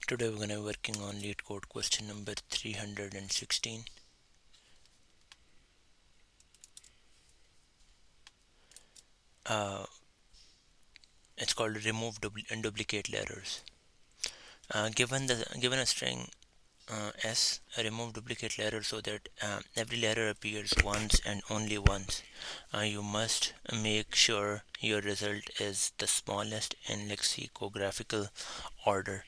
Today we're going to be working on Leetcode question number 316. It's called remove and duplicate letters. Given a string s, remove duplicate letter so that every letter appears once and only once. You must make sure your result is the smallest in lexicographical order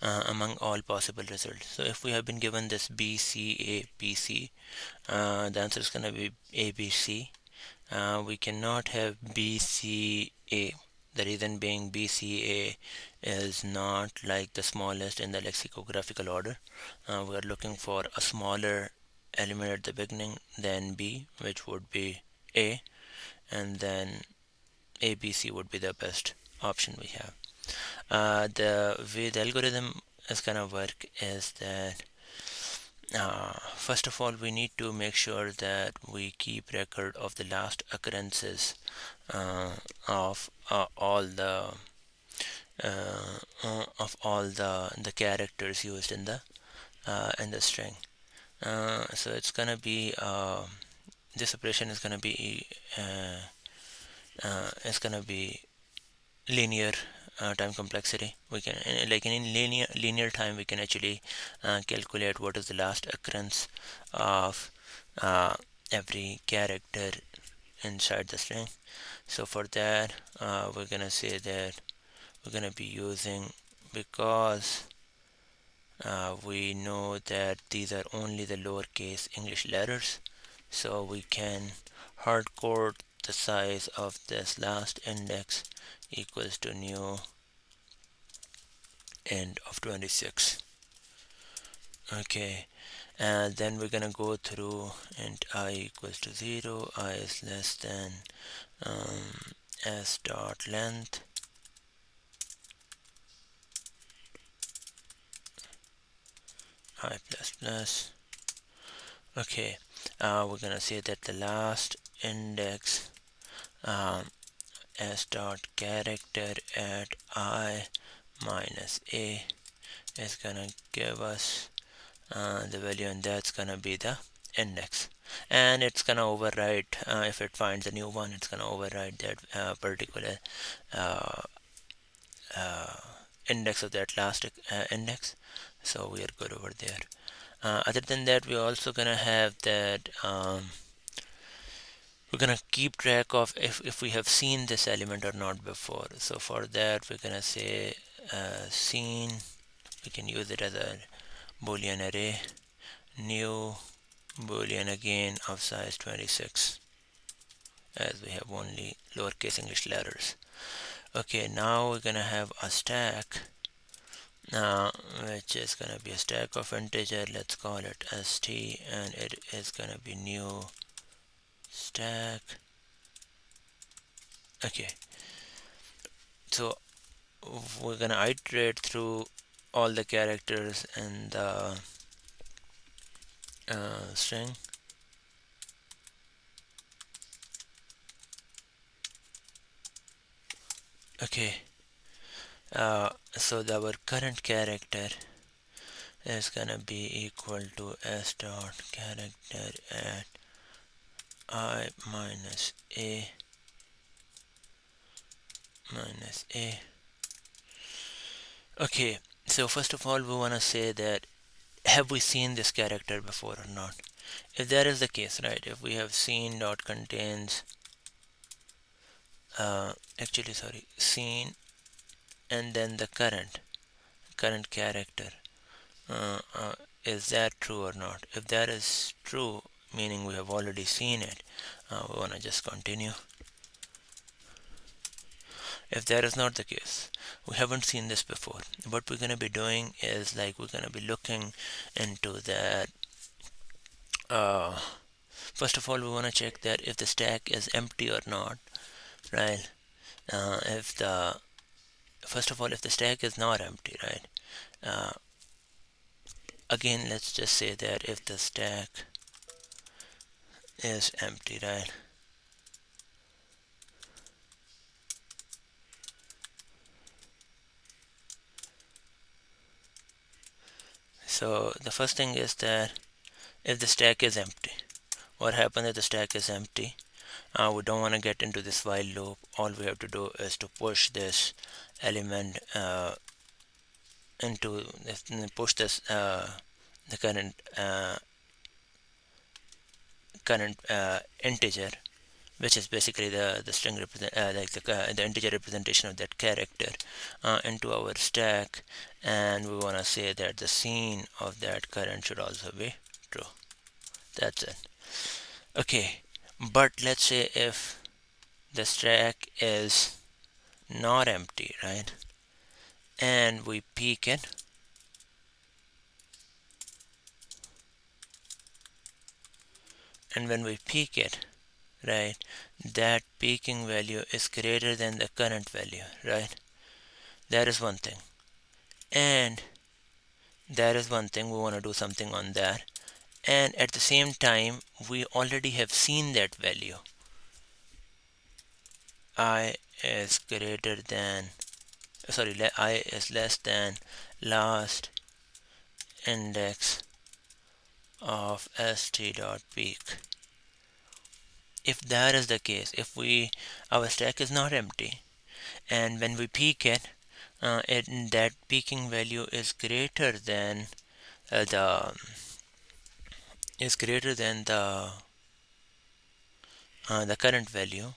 among all possible results. So if we have been given this bcabc, the answer is going to be abc. We cannot have bca. The reason being bca is not like the smallest in the lexicographical order. We are looking for a smaller element at the beginning than b, which would be a, and then abc would be the best option we have. The way the algorithm is gonna work is that first of all, we need to make sure that we keep record of the last occurrences of all the characters used in the string. So this operation is gonna be linear time complexity. We can, like in linear time, we can actually calculate what is the last occurrence of every character inside the string. So for that, we're gonna say that we're gonna be using, because we know that these are only the lowercase English letters, so we can hardcode the size of this last index equals to new end of 26. Okay, and then we're gonna go through int I equals to 0, I is less than s dot length, I plus plus. Okay, we're gonna say that the last index s dot character at I minus a is gonna give us the value, and that's gonna be the index, and it's gonna override, if it finds a new one, it's gonna override that particular uh, uh, index of that last index. So we are good over there. Other than that, we're also gonna have that we're gonna keep track of if we have seen this element or not before. So for that, we're gonna say seen. We can use it as a boolean array, new boolean again of size 26, as we have only lowercase English letters. Okay, now we're gonna have a stack, which is gonna be a stack of integer. Let's call it st, and it is gonna be new stack. Okay, so we're gonna iterate through all the characters in the string. Okay, so our current character is gonna be equal to s dot character at I minus a minus a. Okay, so first of all, we want to say that have we seen this character before or not? If that is the case, right, if we have seen dot contains seen and then the current character, is that true or not? If that is true, meaning we have already seen it, we want to just continue. If that is not the case, we haven't seen this before, what we're going to be doing is, like, we're going to be looking into that. First of all, we want to check that if the stack is empty or not, right? If the First of all, if the stack is not empty, right? Again, let's just say that if the stack is empty, right? So the first thing is that if the stack is empty, what happens if the stack is empty? We don't want to get into this while loop. All we have to do is to push this element into push this the current integer, which is basically the string represent the integer representation of that character, into our stack, and we want to say that the scene of that current should also be true. That's it. Okay, but let's say if the stack is not empty, right, and we peek it, and when we peek it, right, that peaking value is greater than the current value, right? That is one thing. And that is one thing, we want to do something on that. And at the same time, we already have seen that value. I is greater than, sorry, I is less than last index of st.peak. If that is the case, if our stack is not empty, and when we peek it, that peaking value is greater than the is greater than the current value,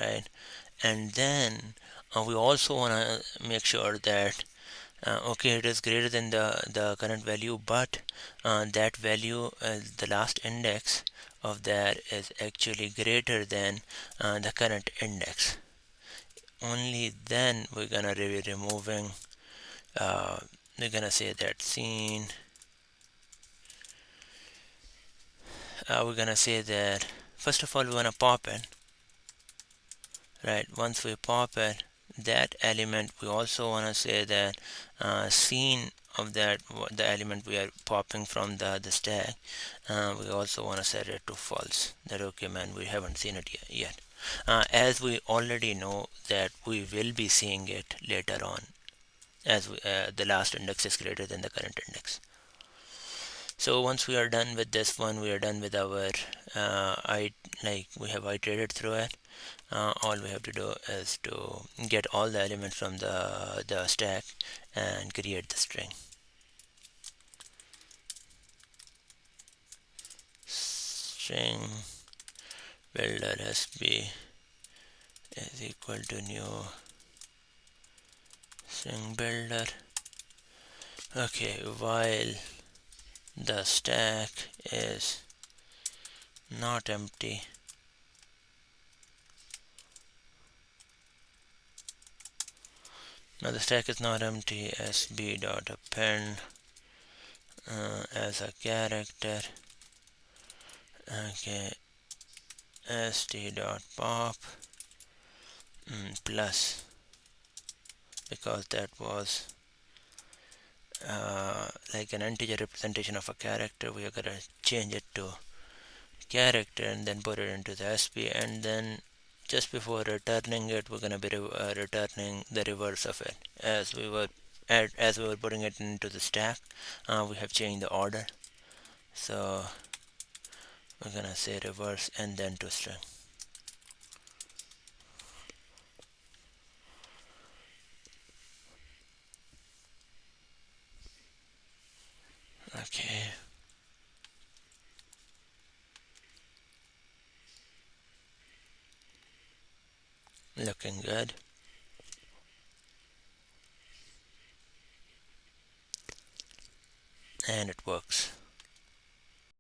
right? And then we also want to make sure that okay, it is greater than the current value, but that value, the last index of that is actually greater than the current index. Only then we're gonna be removing, we're gonna say that scene, we're gonna say that first of all we wanna pop it, right? Once we pop it, that element, we also wanna say that scene of that, the element we are popping from the stack, we also want to set it to false. That okay, man, we haven't seen it yet, as we already know that we will be seeing it later on, as the last index is greater than the current index. So once we are done with this one, we are done with our we have iterated through it. All we have to do is to get all the elements from the stack and create the string. String builder sb is equal to new string builder. Okay, while the stack is not empty, now the stack is not empty, sb.append as a character, okay, st.pop plus, because that was like an integer representation of a character, we are gonna change it to character and then put it into the sp, and then just before returning it, we're gonna be returning the reverse of it. As we were putting it into the stack, we have changed the order, so we're gonna say reverse and then to string. Okay, looking good. And it works.